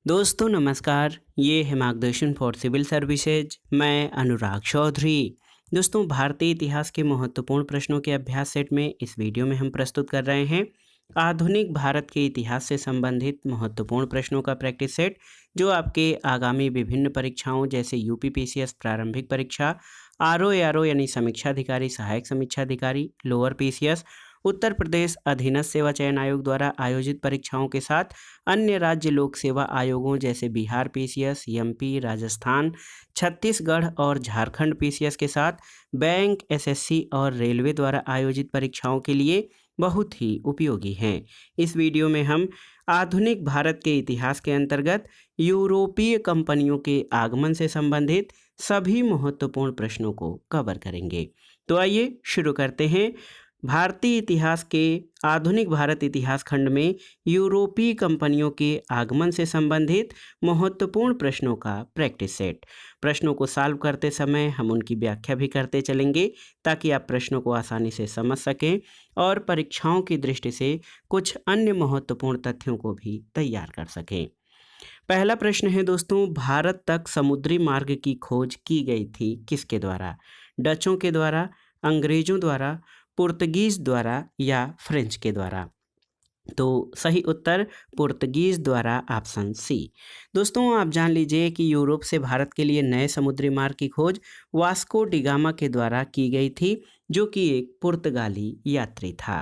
दोस्तों नमस्कार। ये है मार्गदर्शन फॉर सिविल सर्विसेज। मैं अनुराग चौधरी। दोस्तों, भारतीय इतिहास के महत्वपूर्ण प्रश्नों के अभ्यास सेट में इस वीडियो में हम प्रस्तुत कर रहे हैं आधुनिक भारत के इतिहास से संबंधित महत्वपूर्ण प्रश्नों का प्रैक्टिस सेट, जो आपके आगामी विभिन्न परीक्षाओं जैसे यूपीपीसीएस प्रारंभिक परीक्षा, आरओ यानी समीक्षा अधिकारी सहायक समीक्षा अधिकारी, लोअर पीसीएस, उत्तर प्रदेश अधीनस्थ सेवा चयन आयोग द्वारा आयोजित परीक्षाओं के साथ अन्य राज्य लोक सेवा आयोगों जैसे बिहार पीसीएस, एमपी, राजस्थान, छत्तीसगढ़ और झारखंड पीसीएस के साथ बैंक, एसएससी और रेलवे द्वारा आयोजित परीक्षाओं के लिए बहुत ही उपयोगी हैं। इस वीडियो में हम आधुनिक भारत के इतिहास के अंतर्गत यूरोपीय कंपनियों के आगमन से संबंधित सभी महत्वपूर्ण प्रश्नों को कवर करेंगे। तो आइए शुरू करते हैं भारतीय इतिहास के आधुनिक भारत इतिहास खंड में यूरोपीय कंपनियों के आगमन से संबंधित महत्वपूर्ण प्रश्नों का प्रैक्टिस सेट। प्रश्नों को सॉल्व करते समय हम उनकी व्याख्या भी करते चलेंगे ताकि आप प्रश्नों को आसानी से समझ सकें और परीक्षाओं की दृष्टि से कुछ अन्य महत्वपूर्ण तथ्यों को भी तैयार कर सकें। पहला प्रश्न है दोस्तों, भारत तक समुद्री मार्ग की खोज की गई थी किसके द्वारा? डचों के द्वारा, अंग्रेजों द्वारा, पुर्तगीज द्वारा या फ्रेंच के द्वारा? तो सही उत्तर पुर्तगीज द्वारा, ऑप्शन सी। दोस्तों, आप जान लीजिए कि यूरोप से भारत के लिए नए समुद्री मार्ग की खोज वास्को डिगामा के द्वारा की गई थी, जो कि एक पुर्तगाली यात्री था।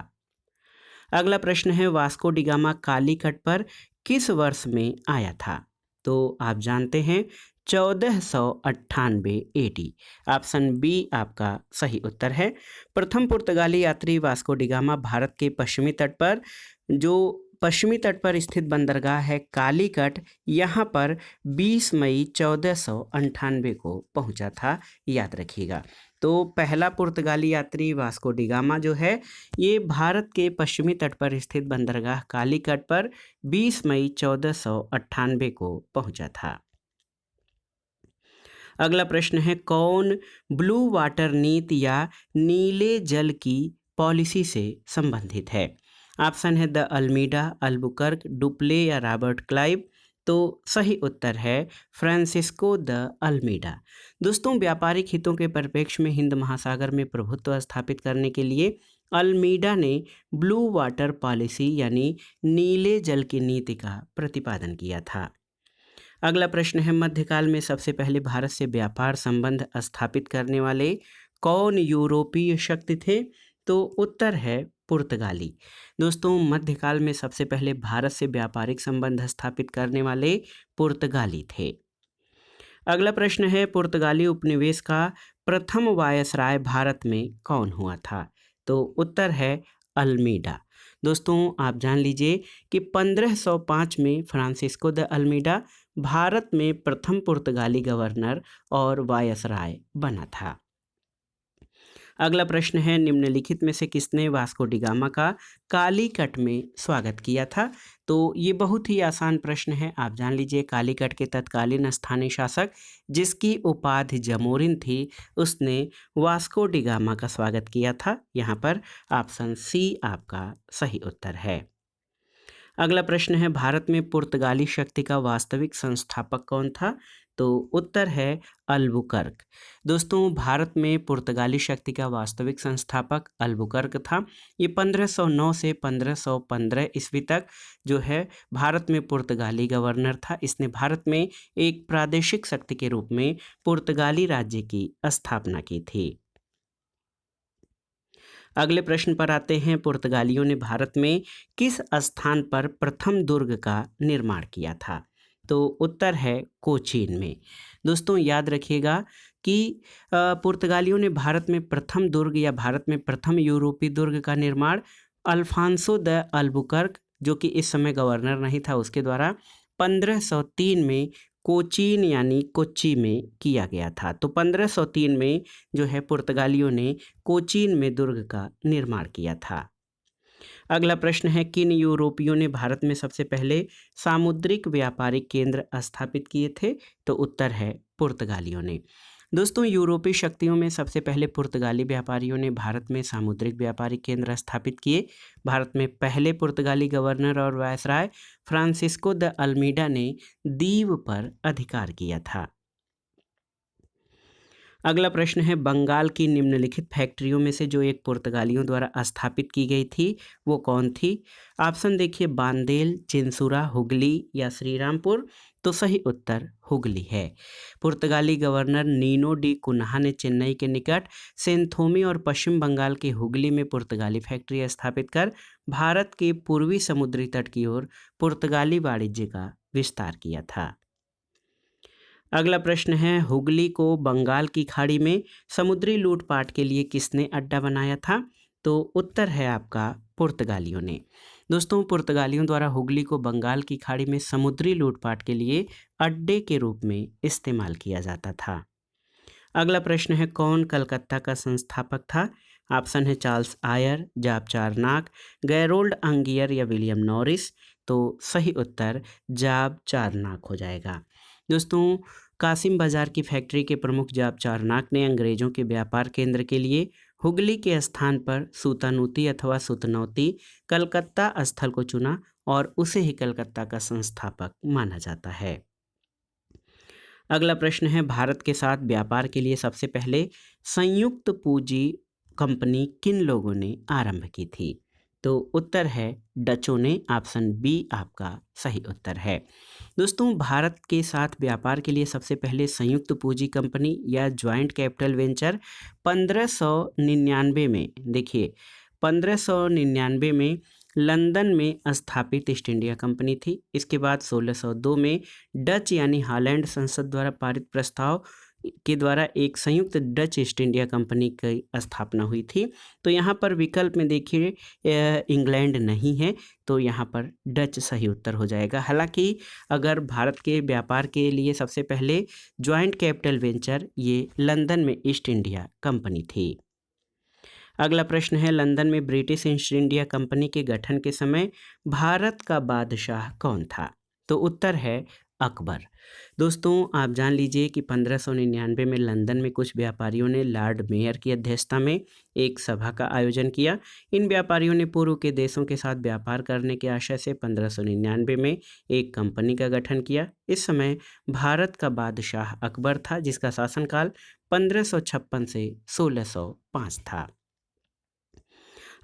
अगला प्रश्न है, वास्को डिगामा कालीकट पर किस वर्ष में आया था? तो आप जानते हैं 1498 एडी। ऑप्शन बी आपका सही उत्तर है। प्रथम पुर्तगाली यात्री वास्को डिगामा भारत के पश्चिमी तट पर स्थित बंदरगाह है कालीकट, यहाँ पर 20 मई 1498 को पहुंचा था, याद रखिएगा। तो पहला पुर्तगाली यात्री वास्को डिगामा जो है, ये भारत के पश्चिमी तट पर स्थित बंदरगाह कालीकट पर 20 मई 1498 को पहुंचा था। अगला प्रश्न है, कौन ब्लू वाटर नीति या नीले जल की पॉलिसी से संबंधित है? ऑप्शन है द अल्मीडा, अल्बुकर्क, डुप्ले या रॉबर्ट क्लाइव। तो सही उत्तर है फ्रांसिस्को द अल्मीडा। दोस्तों, व्यापारिक हितों के परिप्रेक्ष्य में हिंद महासागर में प्रभुत्व स्थापित करने के लिए अल्मीडा ने ब्लू वाटर पॉलिसी यानी नीले जल की नीति का प्रतिपादन किया था। अगला प्रश्न है, मध्यकाल में सबसे पहले भारत से व्यापार संबंध स्थापित करने वाले कौन यूरोपीय शक्ति थे? तो उत्तर है पुर्तगाली। दोस्तों, मध्यकाल में सबसे पहले भारत से व्यापारिक संबंध स्थापित करने वाले पुर्तगाली थे। अगला प्रश्न है, पुर्तगाली उपनिवेश का प्रथम वायसराय भारत में कौन हुआ था? तो उत्तर है अल्मीडा। दोस्तों, आप जान लीजिए कि 1505 में फ्रांसिस्को द अल्मीडा भारत में प्रथम पुर्तगाली गवर्नर और वायसराय बना था। अगला प्रश्न है, निम्नलिखित में से किसने वास्को डिगामा का कालीकट में स्वागत किया था? तो ये बहुत ही आसान प्रश्न है। आप जान लीजिए, कालीकट के तत्कालीन स्थानीय शासक जिसकी उपाधि जमोरिन थी, उसने वास्को डिगामा का स्वागत किया था। यहाँ पर ऑप्शन सी आपका सही उत्तर है। अगला प्रश्न है, भारत में पुर्तगाली शक्ति का वास्तविक संस्थापक कौन था? तो उत्तर है अल्बुकर्क। दोस्तों, भारत में पुर्तगाली शक्ति का वास्तविक संस्थापक अल्बुकर्क था। ये 1509 से 1515 ईस्वी तक जो है भारत में पुर्तगाली गवर्नर था। इसने भारत में एक प्रादेशिक शक्ति के रूप में पुर्तगाली राज्य की स्थापना की थी। अगले प्रश्न पर आते हैं, पुर्तगालियों ने भारत में किस स्थान पर प्रथम दुर्ग का निर्माण किया था? तो उत्तर है कोचीन में। दोस्तों, याद रखिएगा कि पुर्तगालियों ने भारत में प्रथम दुर्ग या भारत में प्रथम यूरोपीय दुर्ग का निर्माण अल्फांसो द अल्बुकर्क, जो कि इस समय गवर्नर नहीं था, उसके द्वारा 1503 में कोचीन यानी कोच्चि में किया गया था। तो 1503 में जो है पुर्तगालियों ने कोचीन में दुर्ग का निर्माण किया था। अगला प्रश्न है, किन यूरोपियों ने भारत में सबसे पहले सामुद्रिक व्यापारिक केंद्र स्थापित किए थे? तो उत्तर है पुर्तगालियों ने। दोस्तों, यूरोपीय शक्तियों में सबसे पहले पुर्तगाली व्यापारियों ने भारत में सामुद्रिक व्यापारिक केंद्र स्थापित किए। भारत में पहले पुर्तगाली गवर्नर और वायसराय फ्रांसिस्को द अल्मीडा ने दीव पर अधिकार किया था। अगला प्रश्न है, बंगाल की निम्नलिखित फैक्ट्रियों में से जो एक पुर्तगालियों द्वारा स्थापित की गई थी वो कौन थी? ऑप्शन देखिए, बांदेल, चिंसुरा, हुगली या श्रीरामपुर। तो सही उत्तर हुगली है। पुर्तगाली गवर्नर नीनो डी कुन्हा ने चेन्नई के निकट सेंथोमी और पश्चिम बंगाल के हुगली में पुर्तगाली फैक्ट्री स्थापित कर भारत के पूर्वी समुद्री तट की ओर पुर्तगाली वाणिज्य का विस्तार किया था। अगला प्रश्न है, हुगली को बंगाल की खाड़ी में समुद्री लूटपाट के लिए किसने अड्डा बनाया था? तो उत्तर है आपका पुर्तगालियों ने। दोस्तों, पुर्तगालियों द्वारा हुगली को बंगाल की खाड़ी में समुद्री लूटपाट के लिए अड्डे के रूप में इस्तेमाल किया जाता था। अगला प्रश्न है, कौन कलकत्ता का संस्थापक था? ऑप्शन है चार्ल्स आयर, जाब चारनाक, गैरोल्ड अंगियर या विलियम नॉरिस। तो सही उत्तर जाब चारनाक हो जाएगा। दोस्तों, कासिम बाजार की फैक्ट्री के प्रमुख जाब चारनाक ने अंग्रेजों के व्यापार केंद्र के लिए हुगली के स्थान पर सूतानूती अथवा सुतनौती कलकत्ता स्थल को चुना और उसे ही कलकत्ता का संस्थापक माना जाता है। अगला प्रश्न है, भारत के साथ व्यापार के लिए सबसे पहले संयुक्त पूंजी कंपनी किन लोगों ने आरंभ की थी? तो उत्तर है डचों ने। ऑप्शन बी आपका सही उत्तर है। दोस्तों, भारत के साथ व्यापार के लिए सबसे पहले संयुक्त पूंजी कंपनी या ज्वाइंट कैपिटल वेंचर 1599 में, देखिए 1599 में लंदन में स्थापित ईस्ट इंडिया कंपनी थी। इसके बाद 1602 में डच यानी हॉलैंड संसद द्वारा पारित प्रस्ताव के द्वारा एक संयुक्त डच ईस्ट इंडिया कंपनी की स्थापना हुई थी। तो यहाँ पर विकल्प में देखिए इंग्लैंड नहीं है, तो यहाँ पर डच सही उत्तर हो जाएगा। हालांकि अगर भारत के व्यापार के लिए सबसे पहले ज्वाइंट कैपिटल वेंचर ये लंदन में ईस्ट इंडिया कंपनी थी। अगला प्रश्न है, लंदन में ब्रिटिश ईस्ट इंडिया कंपनी के गठन के समय भारत का बादशाह कौन था? तो उत्तर है अकबर। दोस्तों, आप जान लीजिए कि 1599 में लंदन में कुछ व्यापारियों ने लॉर्ड मेयर की अध्यक्षता में एक सभा का आयोजन किया। इन व्यापारियों ने पूर्व के देशों के साथ व्यापार करने के आशय से 1599 में एक कंपनी का गठन किया। इस समय भारत का बादशाह अकबर था, जिसका शासनकाल 1556 से 1605 था।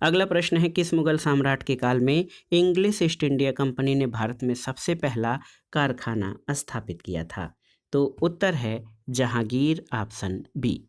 अगला प्रश्न है, किस मुगल सम्राट के काल में इंग्लिश ईस्ट इंडिया कंपनी ने भारत में सबसे पहला कारखाना स्थापित किया था? तो उत्तर है जहांगीर। Option B.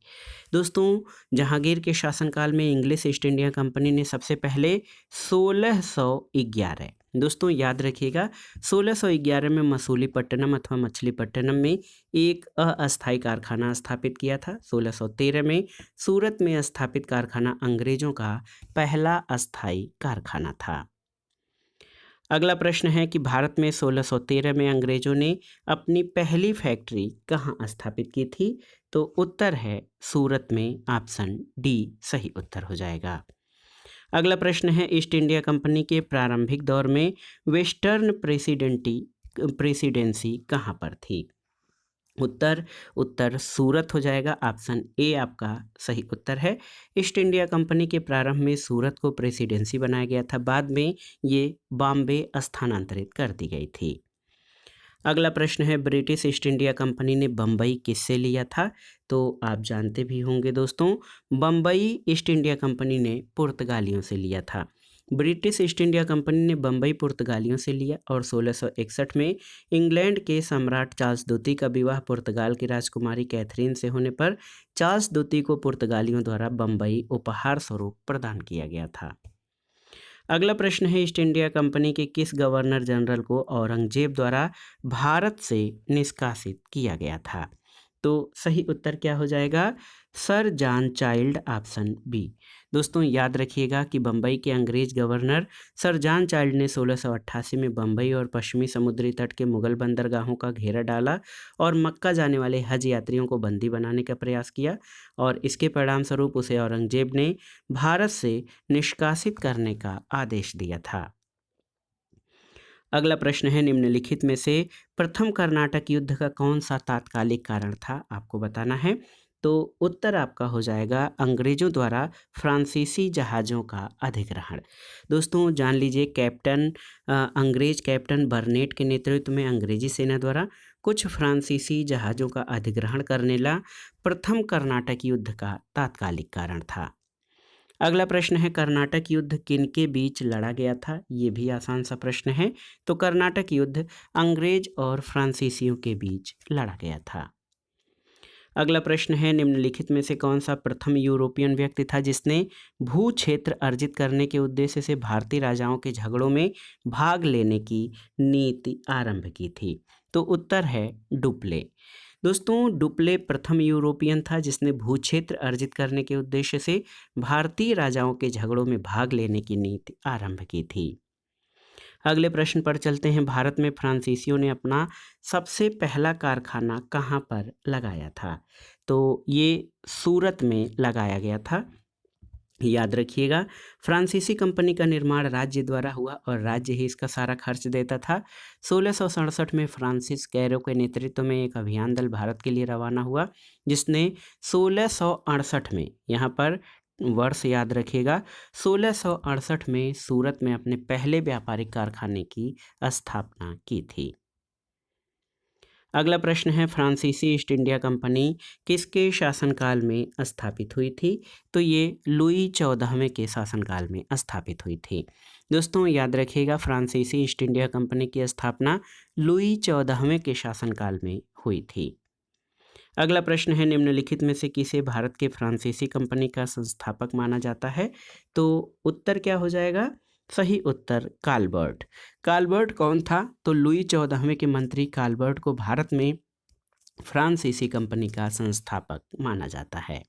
दोस्तों, जहांगीर के शासनकाल में इंग्लिश ईस्ट इंडिया कंपनी ने सबसे पहले 1611, दोस्तों याद रखिएगा, 1611 में मसूलीपट्टनम अथवा मछलीपट्टनम में एक अस्थायी कारखाना स्थापित किया था। 1613 में सूरत में स्थापित कारखाना अंग्रेजों का पहला अस्थायी कारखाना था। अगला प्रश्न है कि भारत में 1613 में अंग्रेजों ने अपनी पहली फैक्ट्री कहाँ स्थापित की थी? तो उत्तर है सूरत में। ऑप्शन डी सही उत्तर हो जाएगा। अगला प्रश्न है, ईस्ट इंडिया कंपनी के प्रारंभिक दौर में वेस्टर्न प्रेसिडेंसी कहाँ पर थी? उत्तर सूरत हो जाएगा। ऑप्शन ए आपका सही उत्तर है। ईस्ट इंडिया कंपनी के प्रारंभ में सूरत को प्रेसिडेंसी बनाया गया था, बाद में ये बॉम्बे स्थानांतरित कर दी गई थी। अगला प्रश्न है, ब्रिटिश ईस्ट इंडिया कंपनी ने बम्बई किससे लिया था? तो आप जानते भी होंगे दोस्तों, बम्बई ईस्ट इंडिया कंपनी ने पुर्तगालियों से लिया था। ब्रिटिश ईस्ट इंडिया कंपनी ने बम्बई पुर्तगालियों से लिया और 1661 में इंग्लैंड के सम्राट चार्ल्स द्वितीय का विवाह पुर्तगाल की राजकुमारी कैथरीन से होने पर चार्ल्स द्वितीय को पुर्तगालियों द्वारा बम्बई उपहार स्वरूप प्रदान किया गया था। अगला प्रश्न है, ईस्ट इंडिया कंपनी के किस गवर्नर जनरल को औरंगजेब द्वारा भारत से निष्कासित किया गया था? तो सही उत्तर क्या हो जाएगा? Sir John Child. Option B. दोस्तों, याद रखिएगा कि बम्बई के अंग्रेज गवर्नर सर जॉन चाइल्ड ने 1688 में बम्बई और पश्चिमी समुद्री तट के मुगल बंदरगाहों का घेरा डाला और मक्का जाने वाले हज यात्रियों को बंदी बनाने का प्रयास किया और इसके परिणाम स्वरूप उसे औरंगजेब ने भारत से निष्कासित करने का आदेश दिया था। अगला प्रश्न है, निम्नलिखित में से प्रथम कर्नाटक युद्ध का कौन सा तात्कालिक कारण था? आपको बताना है। तो उत्तर आपका हो जाएगा अंग्रेजों द्वारा फ्रांसीसी जहाज़ों का अधिग्रहण। दोस्तों जान लीजिए अंग्रेज कैप्टन बर्नेट के नेतृत्व में अंग्रेजी सेना द्वारा कुछ फ्रांसीसी जहाज़ों का अधिग्रहण करने ला प्रथम कर्नाटक युद्ध का तात्कालिक कारण था। अगला प्रश्न है कर्नाटक युद्ध किनके बीच लड़ा गया था? ये भी आसान सा प्रश्न है। तो कर्नाटक युद्ध अंग्रेज और फ्रांसीसियों के बीच लड़ा गया था। अगला प्रश्न है निम्नलिखित में से कौन सा प्रथम यूरोपियन व्यक्ति था जिसने भू क्षेत्र अर्जित करने के उद्देश्य से भारतीय राजाओं के झगड़ों में भाग लेने की नीति आरंभ की थी? तो उत्तर है डुप्ले। दोस्तों डुप्ले प्रथम यूरोपियन था जिसने भू क्षेत्र अर्जित करने के उद्देश्य से भारतीय राजाओं के झगड़ों में भाग लेने की नीति आरंभ की थी। अगले प्रश्न पर चलते हैं। भारत में फ्रांसीसियों ने अपना सबसे पहला कारखाना कहाँ पर लगाया था? तो ये सूरत में लगाया गया था। याद रखिएगा फ्रांसीसी कंपनी का निर्माण राज्य द्वारा हुआ और राज्य ही इसका सारा खर्च देता था। 1667 में फ्रांसिस कैरो के नेतृत्व में एक अभियान दल भारत के लिए रवाना हुआ जिसने 1668 में, यहाँ पर वर्ष याद रखिएगा, 1668 में सूरत में अपने पहले व्यापारिक कारखाने की स्थापना की थी। अगला प्रश्न है फ्रांसीसी ईस्ट इंडिया कंपनी किसके शासनकाल में स्थापित हुई थी? तो ये लुई 14वें के शासनकाल में स्थापित हुई थी। दोस्तों याद रखिएगा फ्रांसीसी ईस्ट इंडिया कंपनी की स्थापना लुई 14वें के शासनकाल में हुई थी। अगला प्रश्न है निम्नलिखित में से किसे भारत के फ्रांसीसी कंपनी का संस्थापक माना जाता है? तो उत्तर क्या हो जाएगा? सही उत्तर कालबर्ट। कालबर्ट कौन था? तो लुई 14वें के मंत्री कालबर्ट को भारत में फ्रांसीसी कंपनी का संस्थापक माना जाता है।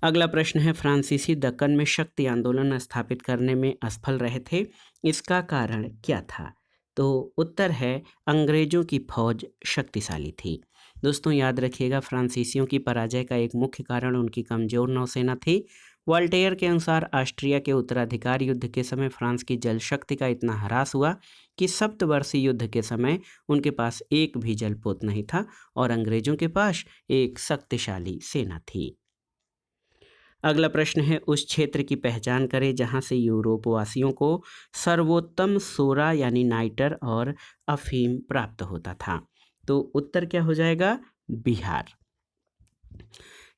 अगला प्रश्न है फ्रांसीसी दक्कन में शक्ति आंदोलन स्थापित करने में असफल रहे थे, इसका कारण क्या था? तो उत्तर है अंग्रेजों की फौज शक्तिशाली थी। दोस्तों याद रखिएगा फ्रांसीसियों की पराजय का एक मुख्य कारण उनकी कमजोर नौसेना थी। वॉल्टेयर के अनुसार ऑस्ट्रिया के उत्तराधिकार युद्ध के समय फ्रांस की जल शक्ति का इतना ह्रास हुआ कि सप्तवर्षीय युद्ध के समय उनके पास एक भी जलपोत नहीं था और अंग्रेजों के पास एक शक्तिशाली सेना थी। अगला प्रश्न है उस क्षेत्र की पहचान करें जहां से यूरोपवासियों को सर्वोत्तम सोरा यानी नाइटर और अफीम प्राप्त होता था। तो उत्तर क्या हो जाएगा? बिहार।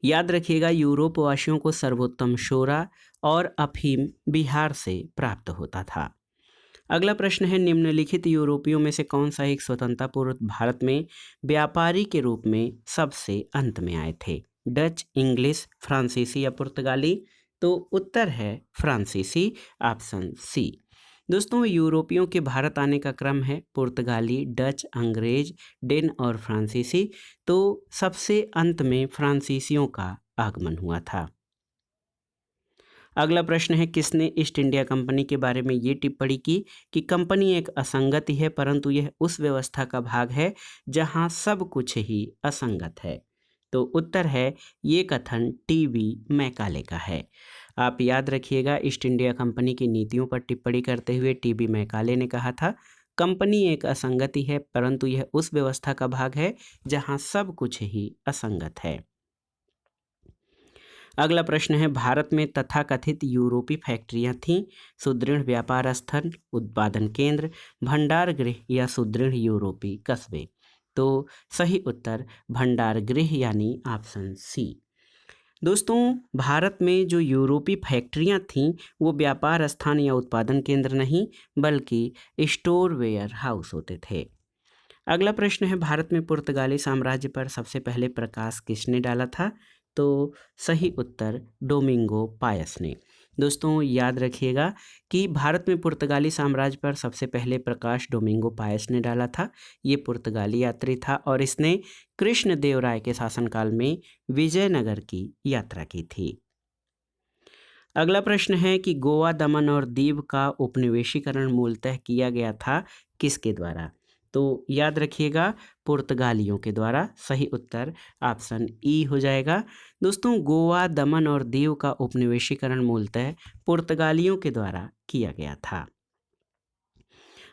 याद रखिएगा यूरोपवासियों को सर्वोत्तम सोरा और अफीम बिहार से प्राप्त होता था। अगला प्रश्न है निम्नलिखित यूरोपियों में से कौन सा एक स्वतंत्रता पूर्व भारत में व्यापारी के रूप में सबसे अंत में आए थे? डच, इंग्लिश, फ्रांसीसी या पुर्तगाली? तो उत्तर है फ्रांसीसी, ऑप्शन सी। दोस्तों यूरोपियों के भारत आने का क्रम है पुर्तगाली, डच, अंग्रेज, डेन और फ्रांसीसी। तो सबसे अंत में फ्रांसीसियों का आगमन हुआ था। अगला प्रश्न है किसने ईस्ट इंडिया कंपनी के बारे में ये टिप्पणी की कि कंपनी एक असंगति है परंतु यह उस व्यवस्था का भाग है जहां सब कुछ ही असंगत है? तो उत्तर है ये कथन टीबी मैकाले का है। आप याद रखिएगा ईस्ट इंडिया कंपनी की नीतियों पर टिप्पणी करते हुए टीबी मैकाले ने कहा था कंपनी एक असंगति है परंतु यह उस व्यवस्था का भाग है जहां सब कुछ ही असंगत है। अगला प्रश्न है भारत में तथाकथित यूरोपीय फैक्ट्रियां थीं, सुदृढ़ व्यापार स्थल, उत्पादन केंद्र, भंडार गृह या सुदृढ़ यूरोपीय कस्बे? तो सही उत्तर भंडार गृह यानी ऑप्शन सी। दोस्तों भारत में जो यूरोपीय फैक्ट्रियां थीं वो व्यापार स्थान या उत्पादन केंद्र नहीं बल्कि स्टोर वेयर हाउस होते थे। अगला प्रश्न है भारत में पुर्तगाली साम्राज्य पर सबसे पहले प्रकाश किसने डाला था? तो सही उत्तर डोमिंगो पायस ने। दोस्तों याद रखिएगा कि भारत में पुर्तगाली साम्राज्य पर सबसे पहले प्रकाश डोमिंगो पायस ने डाला था। ये पुर्तगाली यात्री था और इसने कृष्णदेवराय के शासनकाल में विजयनगर की यात्रा की थी। अगला प्रश्न है कि गोवा, दमन और दीव का उपनिवेशीकरण मूलतः किया गया था किसके द्वारा? तो याद रखिएगा पुर्तगालियों के द्वारा। सही उत्तर ऑप्शन ई हो जाएगा। दोस्तों गोवा, दमन और दीव का उपनिवेशीकरण मूलतः पुर्तगालियों के द्वारा किया गया था।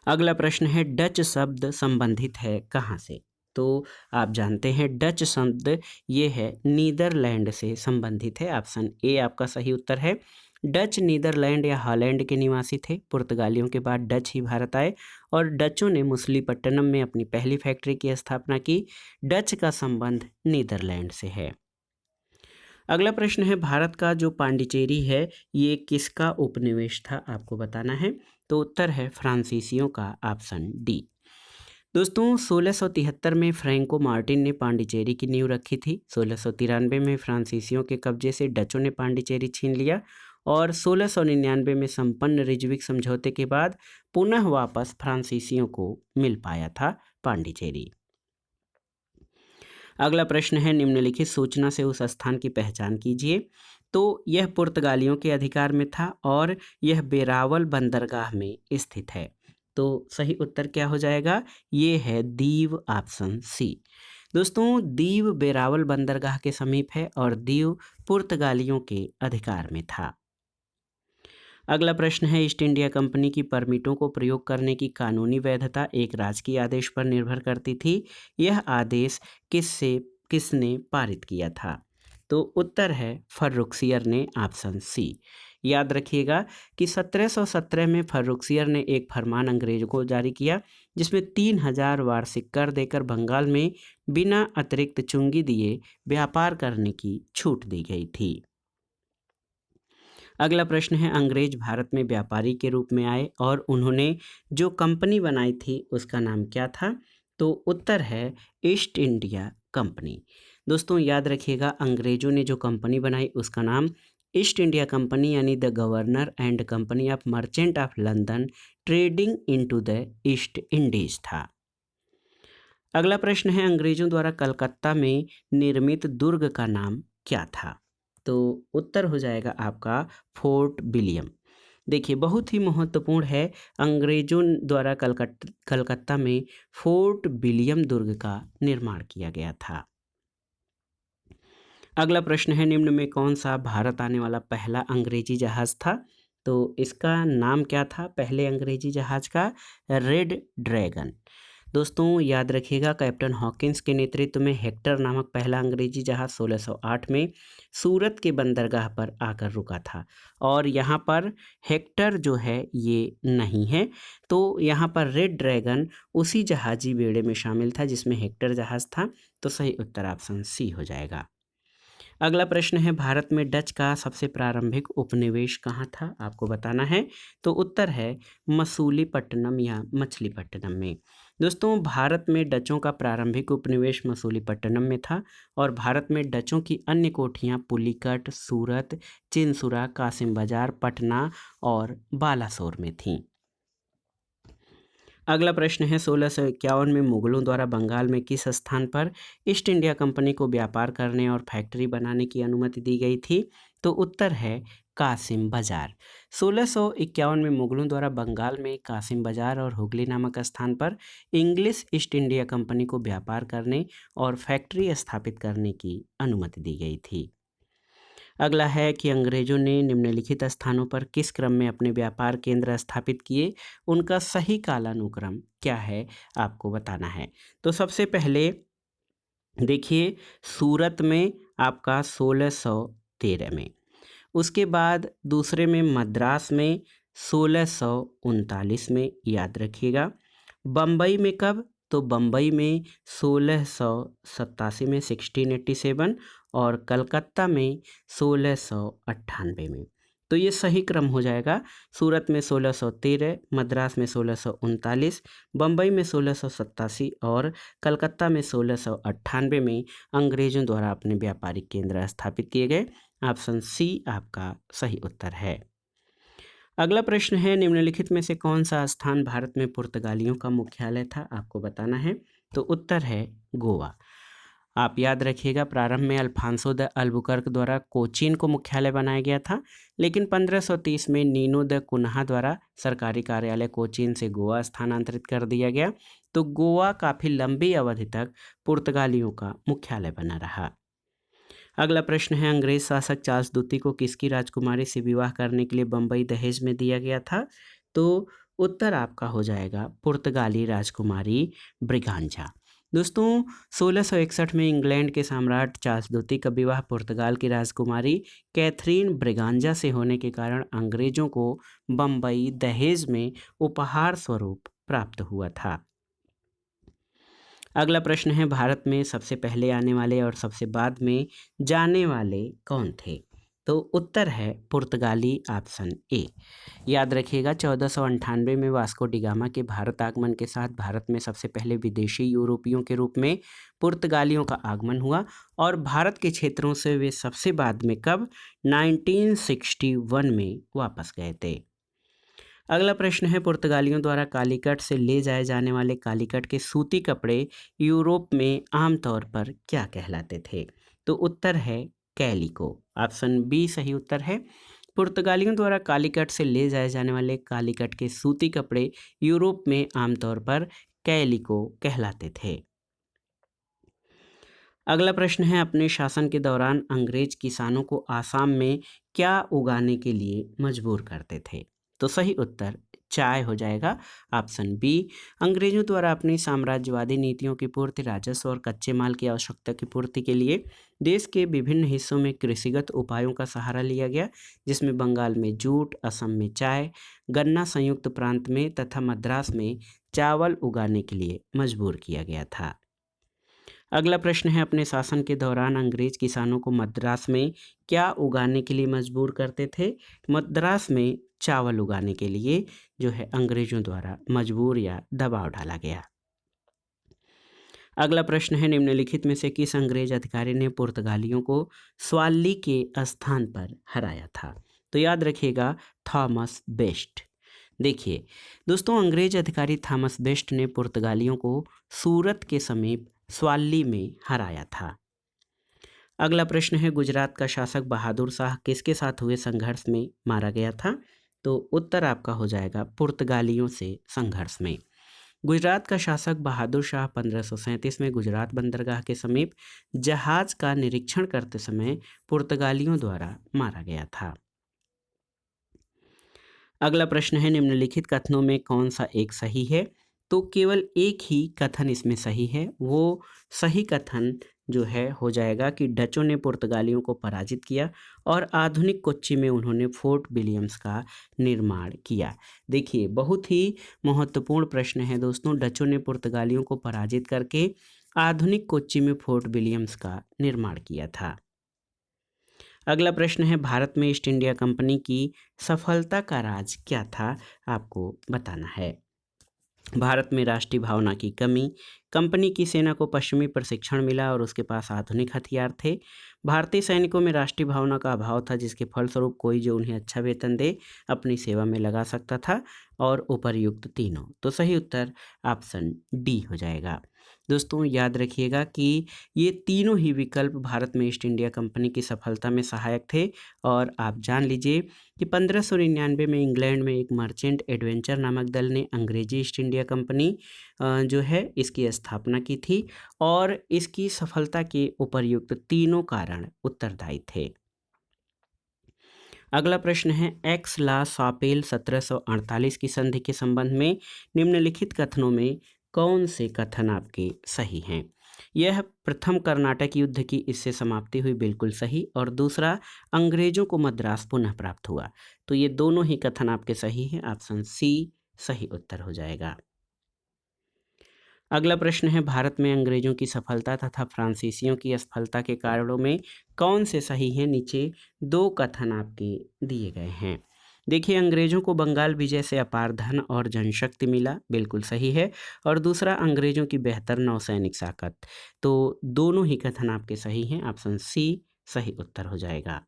अगला प्रश्न है डच शब्द संबंधित है कहाँ से? तो आप जानते हैं डच शब्द ये है नीदरलैंड से संबंधित है। ऑप्शन ए आपका सही उत्तर है। डच नीदरलैंड या हॉलैंड के निवासी थे। पुर्तगालियों के बाद डच ही भारत आए और डचों ने मछलीपट्टनम में अपनी पहली फैक्ट्री की स्थापना की। डच का संबंध नीदरलैंड से है। अगला प्रश्न है भारत का जो पांडिचेरी है ये किसका उपनिवेश था, आपको बताना है। तो उत्तर है फ्रांसीसियों का, ऑप्शन डी। दोस्तों 1673 में फ्रैंको मार्टिन ने पांडिचेरी की नींव रखी थी। 1693 में फ्रांसीसियों के कब्जे से डचों ने पांडिचेरी छीन लिया और 1699 में संपन्न रिजविक समझौते के बाद पुनः वापस फ्रांसीसियों को मिल पाया था पांडिचेरी। अगला प्रश्न है निम्नलिखित सूचना से उस स्थान की पहचान कीजिए। तो यह पुर्तगालियों के अधिकार में था और यह बेरावल बंदरगाह में स्थित है। तो सही उत्तर क्या हो जाएगा, ये है दीव, ऑप्शन सी। दोस्तों दीव बेरावल बंदरगाह के समीप है और दीव पुर्तगालियों के अधिकार में था। अगला प्रश्न है ईस्ट इंडिया कंपनी की परमिटों को प्रयोग करने की कानूनी वैधता एक राजकीय आदेश पर निर्भर करती थी। यह आदेश किसने पारित किया था। तो उत्तर है फर्रुखसियर ने, ऑप्शन सी। याद रखिएगा कि 1717 में फर्रुखसियर ने एक फरमान अंग्रेजों को जारी किया जिसमें 3000 वार्षिक कर देकर बंगाल में बिना अतिरिक्त चुंगी दिए व्यापार करने की छूट दी गई थी। अगला प्रश्न है अंग्रेज भारत में व्यापारी के रूप में आए और उन्होंने जो कंपनी बनाई थी उसका नाम क्या था। तो उत्तर है ईस्ट इंडिया कंपनी। दोस्तों याद रखिएगा अंग्रेजों ने जो कंपनी बनाई उसका नाम ईस्ट इंडिया कंपनी यानी the governor and company of merchant of London trading into the east Indies था। अगला प्रश्न है अंग्रेजों द्वारा कलकत्ता में निर्मित दुर्ग का नाम क्या था। तो उत्तर हो जाएगा आपका फोर्ट विलियम। देखिए बहुत ही महत्वपूर्ण है, अंग्रेजों द्वारा कलकत्ता में फोर्ट विलियम दुर्ग का निर्माण किया गया था। अगला प्रश्न है निम्न में कौन सा भारत आने वाला पहला अंग्रेजी जहाज था। तो इसका नाम क्या था पहले अंग्रेजी जहाज का, रेड ड्रैगन। दोस्तों याद रखिएगा कैप्टन हॉकिंस के नेतृत्व में हेक्टर नामक पहला अंग्रेजी जहाज 1608 में सूरत के बंदरगाह पर आकर रुका था और यहाँ पर हेक्टर जो है ये नहीं है, तो यहाँ पर रेड ड्रैगन उसी जहाजी बेड़े में शामिल था जिसमें हेक्टर जहाज था। तो सही उत्तर ऑप्शन सी हो जाएगा। अगला प्रश्न है भारत में डच का सबसे प्रारंभिक उपनिवेश कहाँ था, आपको बताना है। तो उत्तर है मसूलीपट्टनम या मछलीपट्टनम में। दोस्तों भारत में डचों का प्रारंभिक उपनिवेश मसूलीपट्टनम में था और भारत में डचों की अन्य कोठियाँ पुलिकट, सूरत, चिनसुरा, कासिम बाजार, पटना और बालासोर में थीं। अगला प्रश्न है 1651 में मुगलों द्वारा बंगाल में किस स्थान पर ईस्ट इंडिया कंपनी को व्यापार करने और फैक्ट्री बनाने की अनुमति दी गई थी। तो उत्तर है कासिम बाजार। 1651 में मुगलों द्वारा बंगाल में कासिम बाजार और हुगली नामक स्थान पर इंग्लिश ईस्ट इंडिया कंपनी को व्यापार करने और फैक्ट्री स्थापित करने की अनुमति दी गई थी। अगला है कि अंग्रेजों ने निम्नलिखित स्थानों पर किस क्रम में अपने व्यापार केंद्र स्थापित किए, उनका सही कालानुक्रम क्या है, आपको बताना है। तो सबसे पहले देखिए सूरत में आपका 1613 में, उसके बाद दूसरे में मद्रास में 1639 में, याद रखिएगा। बम्बई में कब, तो बम्बई में 1687 में 1687 और कलकत्ता में 1698 में। तो ये सही क्रम हो जाएगा। सूरत में 1613, मद्रास में 1639, बम्बई में 1687 और कलकत्ता में 1698 में अंग्रेजों द्वारा अपने व्यापारिक केंद्र स्थापित किए गए। ऑप्शन सी आपका सही उत्तर है। अगला प्रश्न है निम्नलिखित में से कौन सा स्थान भारत में पुर्तगालियों का मुख्यालय था, आपको बताना है। तो उत्तर है गोवा। आप याद रखिएगा प्रारंभ में अल्फांसो द अल्बुकर्क द्वारा कोचीन को मुख्यालय बनाया गया था, लेकिन 1530 में नीनो द कुन्हा द्वारा सरकारी कार्यालय कोचीन से गोवा स्थानांतरित कर दिया गया। तो गोवा काफ़ी लंबी अवधि तक पुर्तगालियों का मुख्यालय बना रहा। अगला प्रश्न है अंग्रेज शासक चार्ल्स द्वितीय को किसकी राजकुमारी से विवाह करने के लिए बम्बई दहेज में दिया गया था। तो उत्तर आपका हो जाएगा पुर्तगाली राजकुमारी ब्रिगांजा। दोस्तों 1661 में इंग्लैंड के सम्राट चार्ल्स द्वितीय का विवाह पुर्तगाल की राजकुमारी कैथरीन ब्रिगांजा से होने के कारण अंग्रेजों को बम्बई दहेज में उपहार स्वरूप प्राप्त हुआ था। अगला प्रश्न है, भारत में सबसे पहले आने वाले और सबसे बाद में जाने वाले कौन थे? तो उत्तर है पुर्तगाली, ऑप्शन ए। याद रखिएगा 1498 में वास्को डिगामा के भारत आगमन के साथ भारत में सबसे पहले विदेशी यूरोपियों के रूप में पुर्तगालियों का आगमन हुआ और भारत के क्षेत्रों से वे सबसे बाद में कब 1961 में वापस गए थे। अगला प्रश्न है, पुर्तगालियों द्वारा कालीकट से ले जाए जाने वाले कालीकट के सूती कपड़े यूरोप में आमतौर पर क्या कहलाते थे? तो उत्तर है कैलिको, ऑप्शन बी सही उत्तर है। पुर्तगालियों द्वारा कालीकट से ले जाए जाने वाले कालीकट के सूती कपड़े यूरोप में आमतौर पर कैलिको कहलाते थे। अगला प्रश्न है, अपने शासन के दौरान अंग्रेज किसानों को आसाम में क्या उगाने के लिए मजबूर करते थे? तो सही उत्तर चाय हो जाएगा, ऑप्शन बी। अंग्रेजों द्वारा अपनी साम्राज्यवादी नीतियों की पूर्ति, राजस्व और कच्चे माल की आवश्यकता की पूर्ति के लिए देश के विभिन्न हिस्सों में कृषिगत उपायों का सहारा लिया गया, जिसमें बंगाल में जूट, असम में चाय, गन्ना संयुक्त प्रांत में तथा मद्रास में चावल उगाने के लिए मजबूर किया गया था। अगला प्रश्न है, अपने शासन के दौरान अंग्रेज किसानों को मद्रास में क्या उगाने के लिए मजबूर करते थे? मद्रास में चावल उगाने के लिए जो है अंग्रेजों द्वारा मजबूर या दबाव डाला गया। अगला प्रश्न है, निम्नलिखित में से किस अंग्रेज अधिकारी ने पुर्तगालियों को स्वाली के स्थान पर हराया था? तो याद रखिएगा थॉमस बेस्ट। देखिए दोस्तों, अंग्रेज अधिकारी थॉमस बेस्ट ने पुर्तगालियों को सूरत के समीप स्वाली में हराया था। अगला प्रश्न है, गुजरात का शासक बहादुर शाह किसके साथ हुए संघर्ष में मारा गया था? तो उत्तर आपका हो जाएगा पुर्तगालियों से संघर्ष में। गुजरात का शासक बहादुर शाह 1537 में गुजरात बंदरगाह के समीप जहाज का निरीक्षण करते समय पुर्तगालियों द्वारा मारा गया था। अगला प्रश्न है, निम्नलिखित कथनों में कौन सा एक सही है? तो केवल एक ही कथन इसमें सही है। वो सही कथन जो है हो जाएगा कि डचों ने पुर्तगालियों को पराजित किया और आधुनिक कोच्चि में उन्होंने फोर्ट विलियम्स का निर्माण किया। देखिए बहुत ही महत्वपूर्ण प्रश्न है दोस्तों, डचों ने पुर्तगालियों को पराजित करके आधुनिक कोच्चि में फोर्ट विलियम्स का निर्माण किया था। अगला प्रश्न है, भारत में ईस्ट इंडिया कंपनी की सफलता का राज क्या था? आपको बताना है। भारत में राष्ट्रीय भावना की कमी, कंपनी की सेना को पश्चिमी प्रशिक्षण मिला और उसके पास आधुनिक हथियार थे, भारतीय सैनिकों में राष्ट्रीय भावना का अभाव था जिसके फलस्वरूप कोई जो उन्हें अच्छा वेतन दे अपनी सेवा में लगा सकता था, और उपर्युक्त तीनों। तो सही उत्तर ऑप्शन डी हो जाएगा। दोस्तों याद रखिएगा कि ये तीनों ही विकल्प भारत में ईस्ट इंडिया कंपनी की सफलता में सहायक थे। और आप जान लीजिए कि 1599 में इंग्लैंड में एक मर्चेंट एडवेंचर नामक दल ने अंग्रेजी ईस्ट इंडिया कंपनी जो है इसकी स्थापना की थी और इसकी सफलता के उपर्युक्त तीनों कारण उत्तरदायी थे। अगला प्रश्न है, एक्स ला सापेल 1748 की संधि के संबंध में निम्नलिखित कथनों में कौन से कथन आपके सही हैं? यह प्रथम कर्नाटक युद्ध की इससे समाप्ति हुई, बिल्कुल सही। और दूसरा, अंग्रेजों को मद्रास पुनः प्राप्त हुआ। तो ये दोनों ही कथन आपके सही हैं, ऑप्शन सी सही उत्तर हो जाएगा। अगला प्रश्न है, भारत में अंग्रेजों की सफलता तथा फ्रांसीसियों की असफलता के कारणों में कौन से सही हैं? नीचे दो कथन आपके दिए गए हैं। देखिए, अंग्रेजों को बंगाल विजय से अपार धन और जनशक्ति मिला, बिल्कुल सही है। और दूसरा, अंग्रेजों की बेहतर नौसैनिक ताकत। तो दोनों ही कथन आपके सही हैं, ऑप्शन सी सही उत्तर हो जाएगा।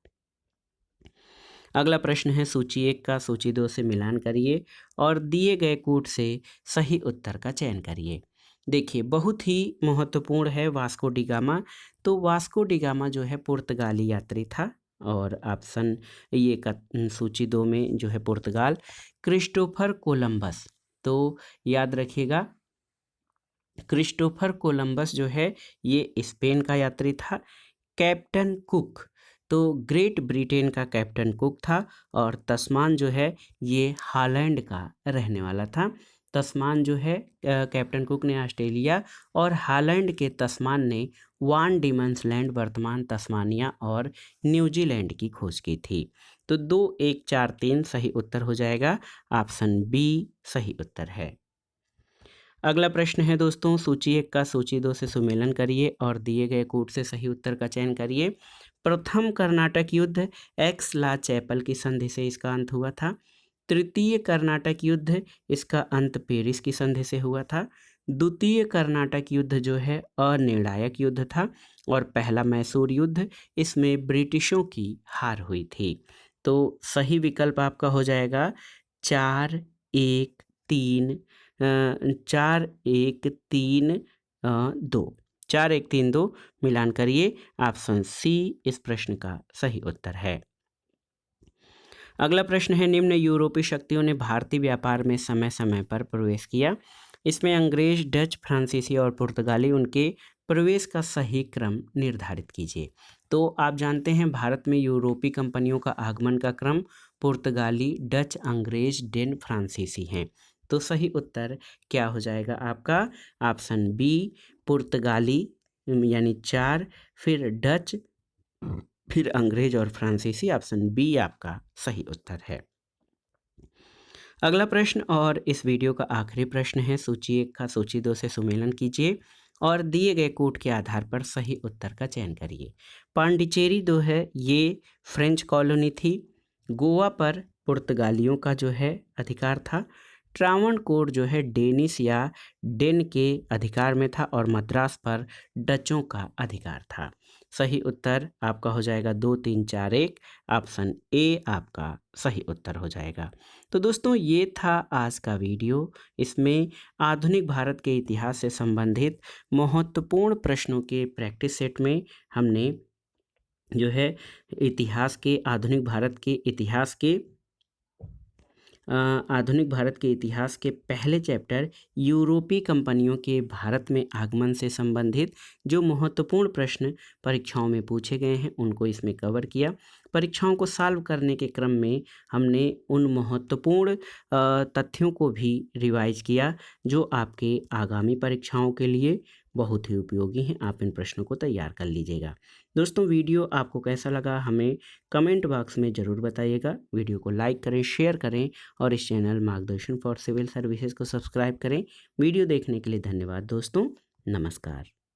अगला प्रश्न है, सूची 1 का सूची 2 से मिलान करिए और दिए गए कूट से सही उत्तर का चयन करिए। देखिए बहुत ही महत्वपूर्ण है वास्को डी गामा। तो वास्को डी गामा जो है पुर्तगाली यात्री था और ऑप्शन ये का सूची 2 में जो है पुर्तगाल। क्रिस्टोफर कोलंबस, तो याद रखिएगा क्रिस्टोफर कोलंबस जो है ये स्पेन का यात्री था। कैप्टन कुक, तो ग्रेट ब्रिटेन का कैप्टन कुक था। और तस्मान जो है ये हॉलैंड का रहने वाला था। तस्मान जो है कैप्टन कुक ने ऑस्ट्रेलिया और हॉलैंड के तस्मान ने वान डीमन्स लैंड वर्तमान तस्मानिया और न्यूजीलैंड की खोज की थी। तो 2 1 4 3 सही उत्तर हो जाएगा, ऑप्शन बी सही उत्तर है। अगला प्रश्न है दोस्तों, सूची 1 का सूची 2 से सुमेलन करिए और दिए गए कूट से सही उत्तर का चयन करिए। प्रथम कर्नाटक युद्ध एक्स ला चैपल की संधि से इसका अंत हुआ था। तृतीय कर्नाटक युद्ध, इसका अंत पेरिस की संधि से हुआ था। द्वितीय कर्नाटक युद्ध जो है अनिर्णायक युद्ध था। और पहला मैसूर युद्ध, इसमें ब्रिटिशों की हार हुई थी। तो सही विकल्प आपका हो जाएगा 4 1 3 4 1 3 2, 4 1 3 2 मिलान करिए, ऑप्शन सी इस प्रश्न का सही उत्तर है। अगला प्रश्न है, निम्न यूरोपीय शक्तियों ने भारतीय व्यापार में समय समय पर प्रवेश किया। इसमें अंग्रेज, डच, फ्रांसीसी और पुर्तगाली, उनके प्रवेश का सही क्रम निर्धारित कीजिए। तो आप जानते हैं भारत में यूरोपीय कंपनियों का आगमन का क्रम पुर्तगाली, डच, अंग्रेज, डेन, फ्रांसीसी हैं। तो सही उत्तर क्या हो जाएगा आपका, ऑप्शन बी पुर्तगाली यानी 4, फिर डच, फिर अंग्रेज और फ्रांसीसी, ऑप्शन बी आपका सही उत्तर है। अगला प्रश्न और इस वीडियो का आखिरी प्रश्न है, सूची 1 का सूची 2 से सुमेलन कीजिए और दिए गए कूट के आधार पर सही उत्तर का चयन करिए। पांडिचेरी जो है ये फ्रेंच कॉलोनी थी। गोवा पर पुर्तगालियों का जो है अधिकार था। ट्रावणकोर जो है डेनिश या डेन के अधिकार में था और मद्रास पर डचों का अधिकार था। सही उत्तर आपका हो जाएगा 2 3 4 1, ऑप्शन ए आपका सही उत्तर हो जाएगा। तो दोस्तों ये था आज का वीडियो। इसमें आधुनिक भारत के इतिहास से संबंधित महत्वपूर्ण प्रश्नों के प्रैक्टिस सेट में हमने जो है आधुनिक भारत के इतिहास के पहले चैप्टर यूरोपीय कंपनियों के भारत में आगमन से संबंधित जो महत्वपूर्ण प्रश्न परीक्षाओं में पूछे गए हैं उनको इसमें कवर किया। परीक्षाओं को सॉल्व करने के क्रम में हमने उन महत्वपूर्ण तथ्यों को भी रिवाइज किया जो आपके आगामी परीक्षाओं के लिए बहुत ही उपयोगी हैं। आप इन प्रश्नों को तैयार कर लीजिएगा। दोस्तों वीडियो आपको कैसा लगा हमें कमेंट बॉक्स में ज़रूर बताइएगा। वीडियो को लाइक करें, शेयर करें और इस चैनल मार्गदर्शन फॉर सिविल सर्विसेज को सब्सक्राइब करें। वीडियो देखने के लिए धन्यवाद दोस्तों, नमस्कार।